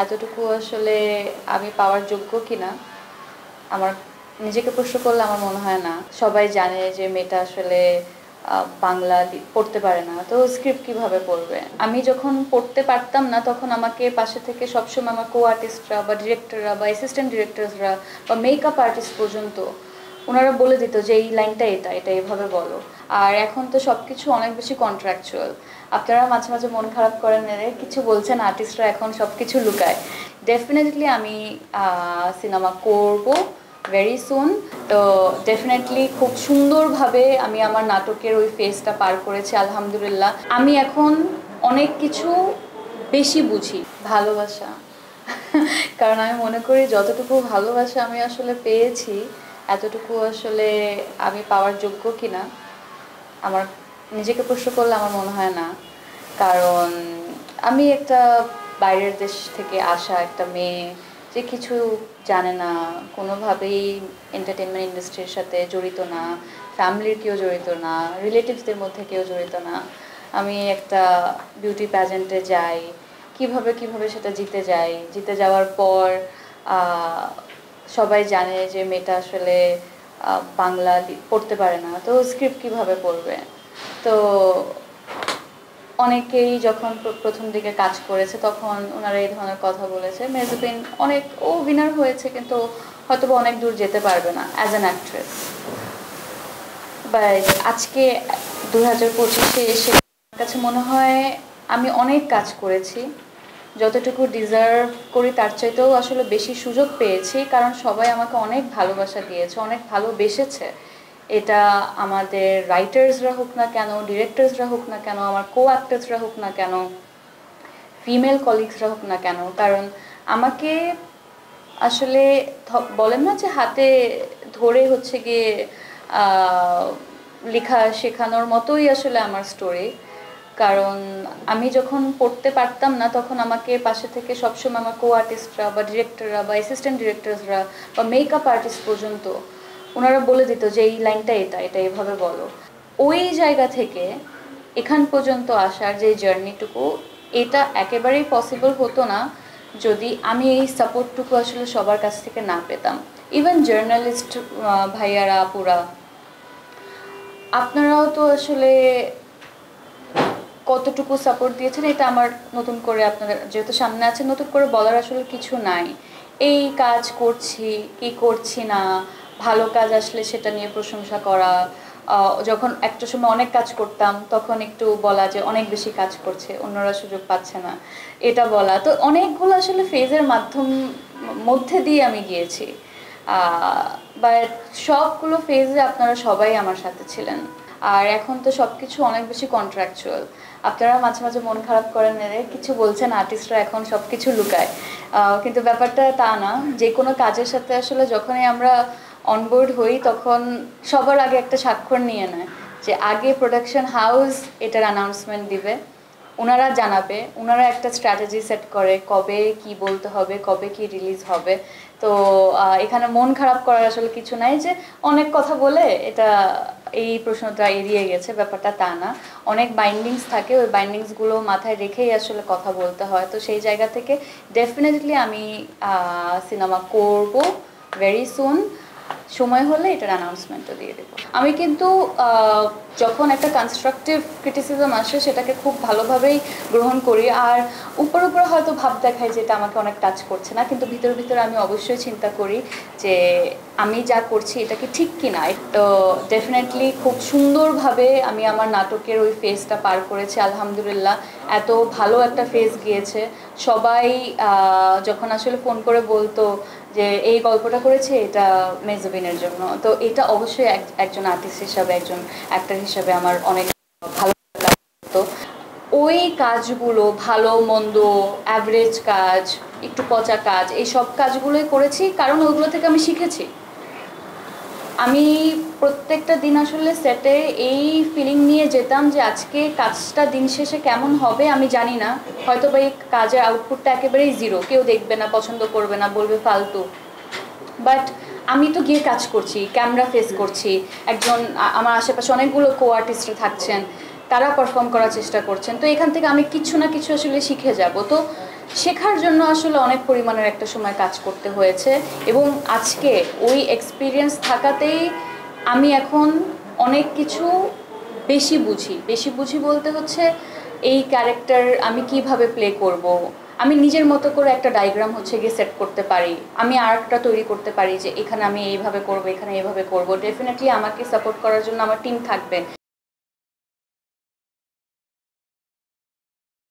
এতটুকু আসলে আমি পাওয়ার যোগ্য কিনা আমার নিজেকে প্রশ্ন করলে আমার মনে হয় না। সবাই জানে যে মেয়েটা আসলে বাংলা পড়তে পারে না, তো স্ক্রিপ্ট কিভাবে পড়বে। আমি যখন পড়তে পারতাম না তখন আমাকে পাশে থেকে সবসময় আমার কো আর্টিস্টরা বা ডিরেক্টররা বা অ্যাসিস্ট্যান্ট ডিরেক্টরসরা বা মেকআপ আর্টিস্ট পর্যন্ত ওনারা বলে দিত যে এই লাইনটা এটা এভাবে বলো। আর এখন তো সব কিছু অনেক বেশি কন্ট্রাকচুয়াল। আপনারা মাঝে মাঝে মন খারাপ করেন, কিছু বলছেন, আর্টিস্টরা এখন সব কিছু লুকায়। ডেফিনেটলি আমি সিনেমা করব ভেরি সুন। তো ডেফিনেটলি খুব সুন্দরভাবে আমি আমার নাটকের ওই ফেজটা পার করেছি আলহামদুলিল্লাহ। আমি এখন অনেক কিছু বেশি বুঝি ভালোবাসা। কারণ আমি মনে করি যতটুকু ভালোবাসা আমি আসলে পেয়েছি এতটুকু আসলে আমি পাওয়ার যোগ্য কিনা আমার নিজেকে প্রশ্ন করলে আমার মনে হয় না। কারণ আমি একটা বাইরের দেশ থেকে আসা একটা মেয়ে যে কিছু জানে না, কোনোভাবেই এন্টারটেনমেন্ট ইন্ডাস্ট্রির সাথে জড়িত না, ফ্যামিলির কেউ জড়িত না, রিলেটিভসদের মধ্যে কেউ জড়িত না। আমি একটা বিউটি প্যাজেন্টে যাই, কিভাবে সেটা জিতে যাওয়ার পর সবাই জানে যে মেয়েটা আসলে বাংলা পড়তে পারে না, তো স্ক্রিপ্ট কিভাবে পড়বে। তো অনেকেই যখন প্রথম দিকে কাজ করেছে তখন ওনারা এই ধরনের কথা বলেছে, মেজবিন অনেক উইনার হয়েছে কিন্তু হয়তো অনেক দূর যেতে পারবে না অ্যাজ অ্যান অ্যাক্ট্রেস। বাট আজকে 2025-এ এসে আমার কাছে মনে হয় আমি অনেক কাজ করেছি, যতটুকু ডিজার্ভ করি তার চাইতেও আসলে বেশি সুযোগ পেয়েছি, কারণ সবাই আমাকে অনেক ভালোবাসা দিয়েছে, অনেক ভালোবেসেছে। এটা আমাদের রাইটার্সরা হোক না কেন, ডিরেক্টরসরা হোক না কেন, আমার কো অ্যাক্টরসরা হোক না কেন, ফিমেল কলিগসরা হোক না কেন। কারণ আমাকে আসলে বলেন না যে হাতে ধরে হচ্ছে গিয়ে লেখা শেখানোর মতোই আসলে আমার স্টোরি। কারণ আমি যখন পড়তে পারতাম না তখন আমাকে পাশে থেকে সবসময় আমার কো আর্টিস্টরা বা ডিরেক্টররা বা অ্যাসিস্ট্যান্ট ডিরেক্টরসরা বা মেকআপ আর্টিস্ট পর্যন্ত ওনারা বলে দিত যে এই লাইনটা এটা এভাবে বলো। ওই জায়গা থেকে এখান পর্যন্ত আসার যে জার্নিটুকু, এটা একেবারেই পসিবল হতো না যদি আমি এই সাপোর্টটুকু আসলে সবার কাছ থেকে না পেতাম। ইভেন জার্নালিস্ট ভাইয়ারা আপুরা, আপনারাও তো আসলে কতটুকু সাপোর্ট দিয়েছেন এটা আমার নতুন করে আপনাদের যেহেতু সামনে আছে নতুন করে বলার আসলে কিছু নাই। এই কাজ করছি কি করছি না, ভালো কাজ আসলে সেটা নিয়ে প্রশংসা করা, যখন একটা সময় অনেক কাজ করতাম তখন একটু বলা যে অনেক বেশি কাজ করছে, অন্যরা সুযোগ পাচ্ছে না, এটা বলা। তো অনেকগুলো আসলে ফেজের মধ্যে দিয়ে আমি গিয়েছি, বাট সবগুলো ফেজে আপনারা সবাই আমার সাথে ছিলেন। আর এখন তো সব কিছু অনেক বেশি কন্ট্রাকচুয়াল। আপনারা মাঝে মাঝে মন খারাপ করেন, কিছু বলছেন, আর্টিস্টরা এখন সব কিছু লুকায়। কিন্তু ব্যাপারটা তা না। যে কোনো কাজের সাথে আসলে যখনই আমরা অনবোর্ড হই তখন সবার আগে একটা স্বাক্ষর নিয়ে নেয় যে আগে প্রোডাকশন হাউস এটার অ্যানাউন্সমেন্ট দিবে, ওনারা জানাবে, ওনারা একটা স্ট্র্যাটেজি সেট করে কবে কি বলতে হবে, কবে কি রিলিজ হবে। তো এখানে মন খারাপ করার আসলে কিছু নাই যে অনেক কথা বলে এটা এই প্রশ্নটা এড়িয়ে গেছে, ব্যাপারটা তা না। অনেক বাইন্ডিংস থাকে, ওই বাইন্ডিংসগুলো মাথায় রেখেই আসলে কথা বলতে হয়। তো সেই জায়গা থেকে ডেফিনেটলি আমি সিনেমা করব ভেরি সুন। সময় হলে এটার অ্যানাউন্সমেন্টও দিয়ে দেবো। আমি কিন্তু যখন একটা কনস্ট্রাকটিভ ক্রিটিসিজম আসে সেটাকে খুব ভালোভাবেই গ্রহণ করি। আর উপর হয়তো ভাব দেখায় যে এটা আমাকে অনেক টাচ করছে না, কিন্তু ভিতরে আমি অবশ্যই চিন্তা করি যে আমি যা করছি এটা কি ঠিক কিনা। তো ডেফিনেটলি খুব সুন্দরভাবে আমি আমার নাটকের ওই ফেজটা পার করেছি আলহামদুলিল্লাহ। এত ভালো একটা ফেজ গিয়েছে। সবাই যখন আসলে ফোন করে বলতো যে এই গল্পটা করেছে এটা মেজবিনের জন্য, তো এটা অবশ্যই একজন আর্টিস্ট হিসাবে, একজন অ্যাক্টর হিসাবে আমার অনেক ভালো লাগতো। ওই কাজগুলো ভালো মন্দ, অ্যাভারেজ কাজ, একটু পচা কাজ, এই সব কাজগুলোই করেছি কারণ ওইগুলো থেকে আমি শিখেছি। আমি প্রত্যেকটা দিন আসলে সেটে এই ফিলিং নিয়ে যেতাম যে আজকে কাজটা দিন শেষে কেমন হবে আমি জানি না, হয়তো বা এই কাজের আউটপুটটা একেবারেই জিরো, কেউ দেখবে না, পছন্দ করবে না, বলবে ফালতু। বাট আমি তো গিয়ে কাজ করছি, ক্যামেরা ফেস করছি, একজন আমার আশেপাশে অনেকগুলো কো আর্টিস্টরা থাকছেন, তারা পারফর্ম করার চেষ্টা করছেন। তো এখান থেকে আমি কিছু না কিছু আসলে শিখে যাব। তো শেখার জন্য আসলে অনেক পরিমাণের একটা সময় কাজ করতে হয়েছে এবং আজকে ওই এক্সপিরিয়েন্স থাকাতেই আমি এখন অনেক কিছু বেশি বুঝি বলতে হচ্ছে এই ক্যারেক্টার আমি কিভাবে প্লে করব। আমি নিজের মতো করে একটা ডায়াগ্রাম হচ্ছে গিয়ে সেট করতে পারি, আমি আর্টটা তৈরি করতে পারি যে এখানে আমি এইভাবে করব, এখানে এইভাবে করব। ডেফিনেটলি আমাকে সাপোর্ট করার জন্য আমার টিম থাকবে।